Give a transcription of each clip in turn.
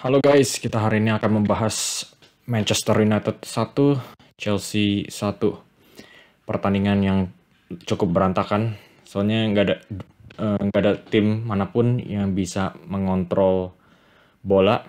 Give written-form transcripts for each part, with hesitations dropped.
Halo guys, kita hari ini akan membahas Manchester United 1, Chelsea 1. Pertandingan yang cukup berantakan, soalnya nggak ada tim manapun yang bisa mengontrol bola.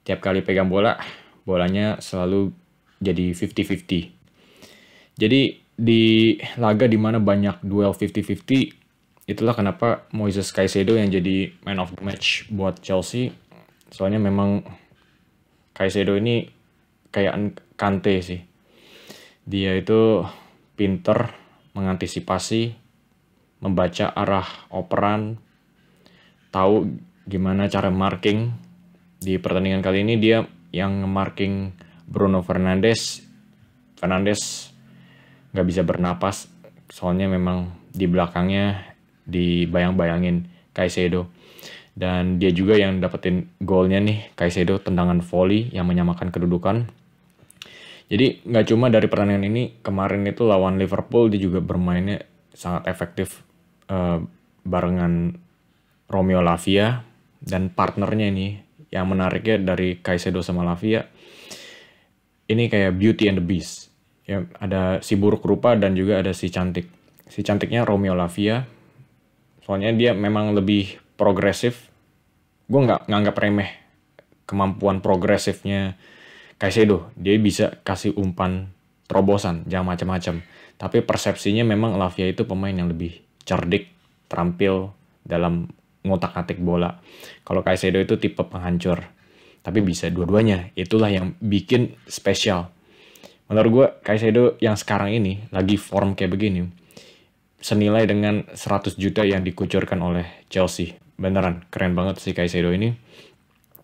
Tiap kali pegang bola, bolanya selalu jadi 50-50. Jadi di laga dimana banyak duel 50-50, itulah kenapa Moises Caicedo yang jadi man of the match buat Chelsea. Soalnya memang Caicedo ini kayak Kante sih. Dia itu pinter mengantisipasi, membaca arah operan, tahu gimana cara marking. Di pertandingan kali ini dia yang marking Bruno Fernandes. Fernandes nggak bisa bernapas, soalnya memang di belakangnya dibayang-bayangin Caicedo. Dan dia juga yang dapetin golnya nih, Caicedo, tendangan volley yang menyamakan kedudukan. Jadi nggak cuma dari pertandingan ini, kemarin itu lawan Liverpool dia juga bermainnya sangat efektif barengan Romeo Lavia dan partnernya ini. Yang menariknya dari Caicedo sama Lavia, ini kayak Beauty and the Beast. Ya, ada si buruk rupa dan juga ada si cantik. Si cantiknya Romeo Lavia, soalnya dia memang lebih progresif. Gue nggak nganggap remeh kemampuan progresifnya Caicedo. Dia bisa kasih umpan terobosan, jangan macam-macam. Tapi persepsinya memang Lavia itu pemain yang lebih cerdik, terampil dalam ngotak-atik bola. Kalau Caicedo itu tipe penghancur. Tapi bisa dua-duanya. Itulah yang bikin spesial. Menurut gue, Caicedo yang sekarang ini lagi form kayak begini, senilai dengan 100 juta yang dikucurkan oleh Chelsea. Beneran, keren banget sih Caicedo ini.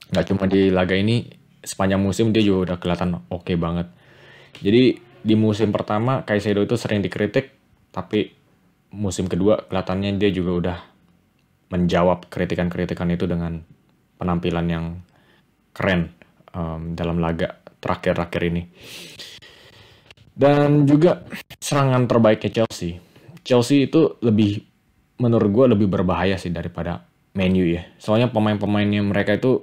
Nggak cuma di laga ini, sepanjang musim dia juga udah kelihatan oke banget. Jadi di musim pertama Caicedo itu sering dikritik, tapi musim kedua kelihatannya dia juga udah menjawab kritikan-kritikan itu dengan penampilan yang keren dalam laga terakhir-akhir ini. Dan juga serangan terbaiknya Chelsea. Chelsea itu menurut gue lebih berbahaya sih daripada Man U ya. Soalnya pemain-pemainnya mereka itu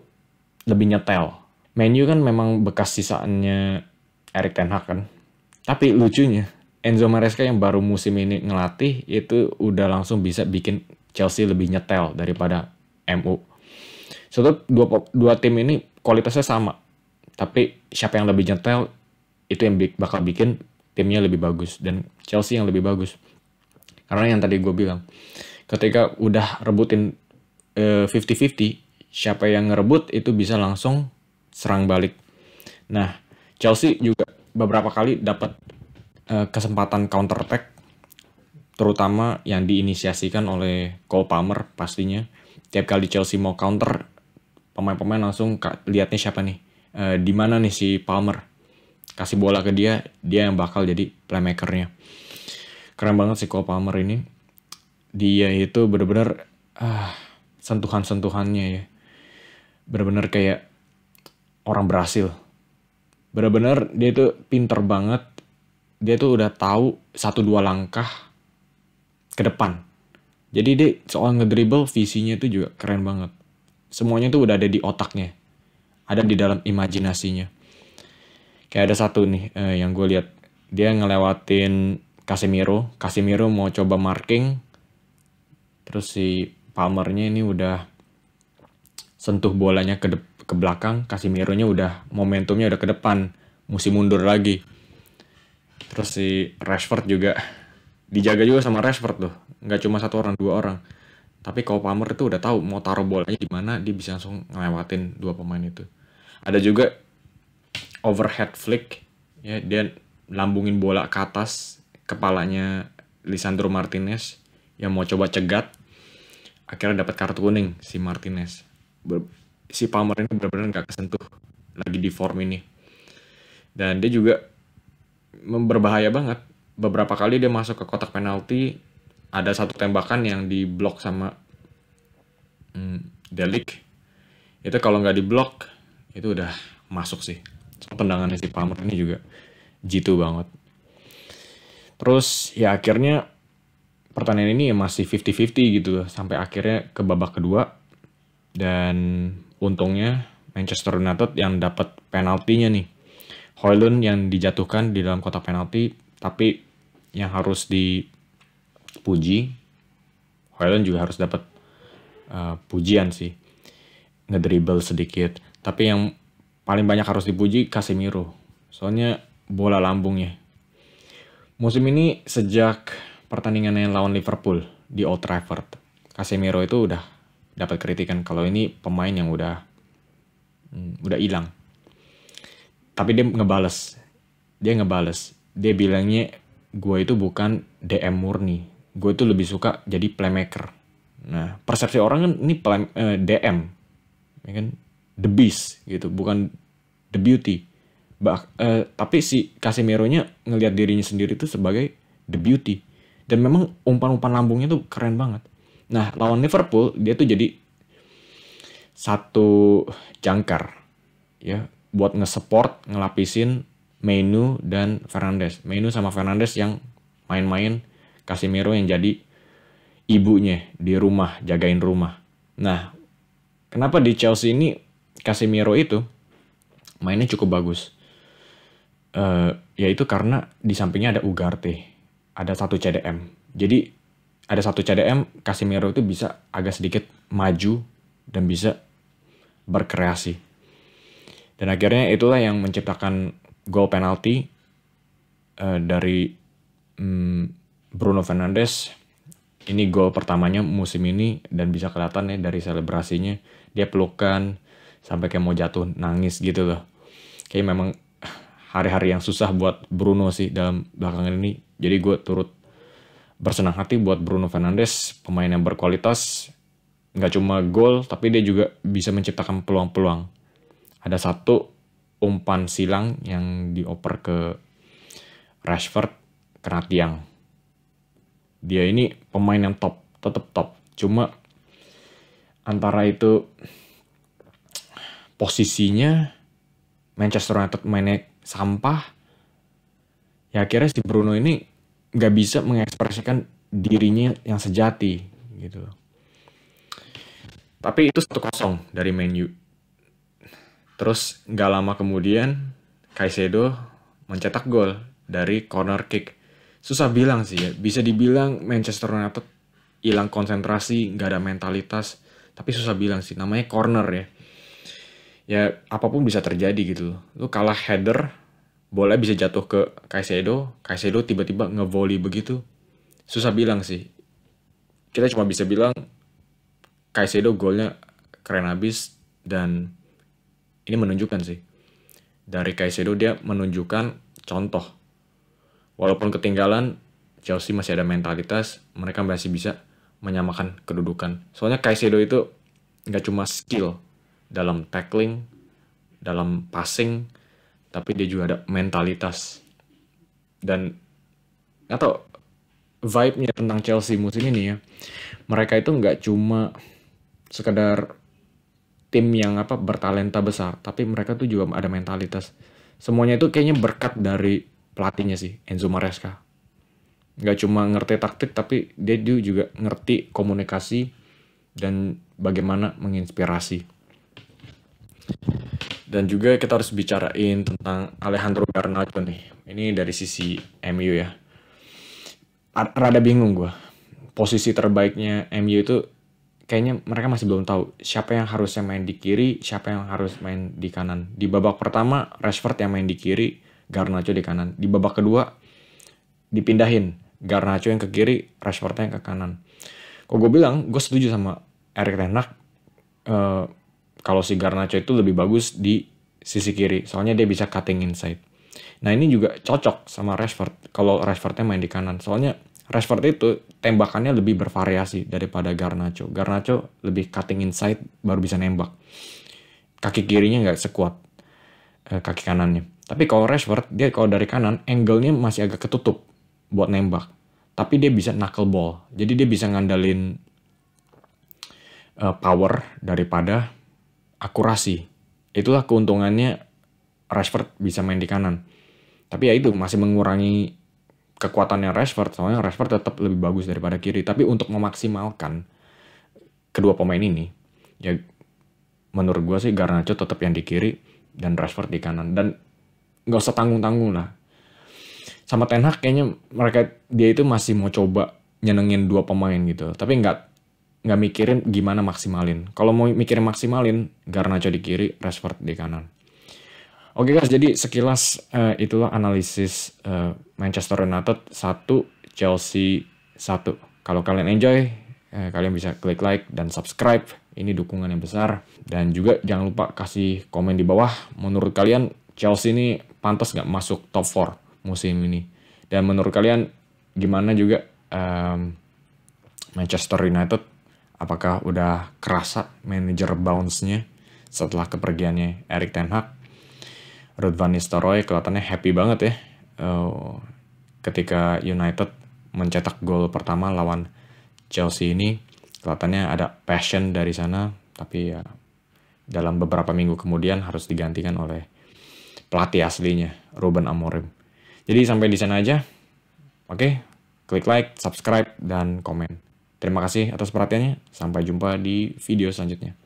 lebih nyetel. Man U kan memang bekas sisaannya Erik ten Hag kan. Tapi lucunya, Enzo Maresca yang baru musim ini ngelatih itu udah langsung bisa bikin Chelsea lebih nyetel daripada MU. Soalnya dua tim ini kualitasnya sama. Tapi siapa yang lebih nyetel, itu yang bakal bikin timnya lebih bagus. Dan Chelsea yang lebih bagus. Karena yang tadi gue bilang, ketika udah rebutin 50-50, siapa yang ngerebut itu bisa langsung serang balik. Nah, Chelsea juga beberapa kali dapat kesempatan counter attack, terutama yang diinisiasikan oleh Cole Palmer pastinya. Tiap kali Chelsea mau counter, pemain-pemain langsung lihatnya siapa nih, di mana nih si Palmer, kasih bola ke dia yang bakal jadi playmakernya. Keren banget si Cole Palmer ini. Dia itu bener-bener sentuhan-sentuhannya ya, bener-bener kayak orang Brasil. Bener-bener dia itu pinter banget. Dia tuh udah tahu 1-2 langkah ke depan. Jadi dia soal ngedribble, visinya itu juga keren banget. Semuanya tuh udah ada di otaknya, ada di dalam imajinasinya. Kayak ada satu nih yang gue lihat, dia ngelewatin Casemiro mau coba marking, terus si Palmernya ini udah sentuh bolanya ke belakang, Casemironya udah momentumnya udah ke depan, mesti mundur lagi. Terus si Rashford juga dijaga juga sama Rashford tuh, nggak cuma satu orang, dua orang. Tapi kalau Palmer itu udah tahu mau taruh bolanya di mana, dia bisa langsung ngelewatin dua pemain itu. Ada juga overhead flick, ya, dia lambungin bola ke atas kepalanya Lisandro Martinez yang mau coba cegat, akhirnya dapat kartu kuning si Martinez. Si Palmer ini benar-benar nggak kesentuh lagi di form ini, dan dia juga berbahaya banget. Beberapa kali dia masuk ke kotak penalti, ada satu tembakan yang diblok sama De Ligt. Itu kalau nggak diblok itu udah masuk sih. Tendangannya si Palmer ini juga jitu banget. Terus ya akhirnya pertandingan ini ya masih 50-50 gitu loh, sampai akhirnya ke babak kedua. Dan untungnya Manchester United yang dapat penaltinya nih. Højlund yang dijatuhkan di dalam kotak penalti, tapi yang harus dipuji, Højlund juga harus dapat pujian sih, ngedribble sedikit. Tapi yang paling banyak harus dipuji Casemiro, soalnya bola lambungnya. Musim ini sejak pertandingannya lawan Liverpool di Old Trafford, Casemiro itu udah dapat kritikan kalau ini pemain yang udah hilang. Tapi dia ngebales. Dia bilangnya, gue itu bukan DM murni. Gue itu lebih suka jadi playmaker. Nah, persepsi orang kan ini DM. Ya kan? The Beast gitu, bukan The Beauty. Tapi si Casemiro-nya ngelihat dirinya sendiri itu sebagai The Beauty. Dan memang umpan-umpan lambungnya tuh keren banget. Nah, lawan Liverpool, dia tuh jadi satu jangkar. Ya, buat nge-support, ngelapisin Mainu dan Fernandes. Mainu sama Fernandes yang main-main, Casemiro yang jadi ibunya di rumah, jagain rumah. Nah, kenapa di Chelsea ini Casemiro itu mainnya cukup bagus? Yaitu karena di sampingnya ada Ugarte, ada satu CDM. Jadi ada satu CDM, Casemiro itu bisa agak sedikit maju dan bisa berkreasi. Dan akhirnya itulah yang menciptakan gol penalti dari Bruno Fernandes. Ini gol pertamanya musim ini dan bisa kelihatan ya dari selebrasinya. Dia pelukan sampai kayak mau jatuh nangis gitu loh. Kayak memang hari-hari yang susah buat Bruno sih dalam belakangan ini. Jadi gue turut bersenang hati buat Bruno Fernandes, pemain yang berkualitas. Nggak cuma gol, tapi dia juga bisa menciptakan peluang-peluang. Ada satu umpan silang yang dioper ke Rashford, kena tiang. Dia ini pemain yang top, tetap top. Cuma antara itu posisinya Manchester United mainnya sampah. Ya akhirnya si Bruno ini nggak bisa mengekspresikan dirinya yang sejati gitu. Tapi itu 1-0 dari Man U. Terus nggak lama kemudian Caicedo mencetak gol dari corner kick. Susah bilang sih ya, bisa dibilang Manchester United hilang konsentrasi, nggak ada mentalitas. Tapi susah bilang sih, namanya corner ya. Ya apapun bisa terjadi gitu loh. Lu kalah header, bola bisa jatuh ke Caicedo tiba-tiba nge-volley begitu. Susah bilang sih. Kita cuma bisa bilang Caicedo golnya keren abis dan ini menunjukkan sih. Dari Caicedo dia menunjukkan contoh. Walaupun ketinggalan, Chelsea masih ada mentalitas, mereka masih bisa menyamakan kedudukan. Soalnya Caicedo itu nggak cuma skill dalam tackling, dalam passing, tapi dia juga ada mentalitas. Dan atau vibe-nya tentang Chelsea musim ini ya, mereka itu nggak cuma sekedar tim yang bertalenta besar, tapi mereka tuh juga ada mentalitas. Semuanya itu kayaknya berkat dari pelatihnya sih, Enzo Maresca. Nggak cuma ngerti taktik, tapi dia juga ngerti komunikasi dan bagaimana menginspirasi. Dan juga kita harus bicarain tentang Alejandro Garnacho nih. Ini dari sisi MU ya. Rada bingung gue. Posisi terbaiknya MU itu kayaknya mereka masih belum tahu siapa yang harusnya main di kiri, siapa yang harus main di kanan. Di babak pertama, Rashford yang main di kiri, Garnacho di kanan. Di babak kedua, dipindahin. Garnacho yang ke kiri, Rashford yang ke kanan. Kok gue bilang, gue setuju sama Erik ten Hag kalau si Garnacho itu lebih bagus di sisi kiri. Soalnya dia bisa cutting inside. Nah ini juga cocok sama Rashford kalau Rashfordnya main di kanan. Soalnya Rashford itu tembakannya lebih bervariasi daripada Garnacho. Garnacho lebih cutting inside baru bisa nembak. Kaki kirinya nggak sekuat kaki kanannya. Tapi kalau Rashford, dia kalau dari kanan, angle-nya masih agak ketutup buat nembak. Tapi dia bisa knuckle ball. Jadi dia bisa ngandalin power daripada akurasi. Itulah keuntungannya Rashford bisa main di kanan. Tapi ya itu masih mengurangi kekuatannya Rashford, soalnya Rashford tetap lebih bagus daripada kiri. Tapi untuk memaksimalkan kedua pemain ini, ya menurut gue sih Garnacho tetap yang di kiri dan Rashford di kanan, dan nggak usah tanggung-tanggung lah. Sama Ten Hag kayaknya dia itu masih mau coba nyenengin dua pemain gitu, tapi nggak mikirin gimana maksimalin. Kalau mau mikirin maksimalin, Garnacho di kiri, Rashford di kanan. Oke guys, jadi sekilas itulah analisis Manchester United 1, Chelsea 1. Kalau kalian enjoy, kalian bisa klik like dan subscribe. Ini dukungan yang besar. Dan juga jangan lupa kasih komen di bawah. Menurut kalian Chelsea ini pantas nggak masuk top 4 musim ini? Dan menurut kalian gimana juga Manchester United? Apakah udah kerasa manajer bounce-nya setelah kepergiannya Erik ten Hag? Ruud van Nistelrooy kelihatannya happy banget ya ketika United mencetak gol pertama lawan Chelsea ini. Kelihatannya ada passion dari sana, tapi ya dalam beberapa minggu kemudian harus digantikan oleh pelatih aslinya, Ruben Amorim. Jadi sampai di sana aja. Oke, klik like, subscribe, dan komen. Terima kasih atas perhatiannya. Sampai jumpa di video selanjutnya.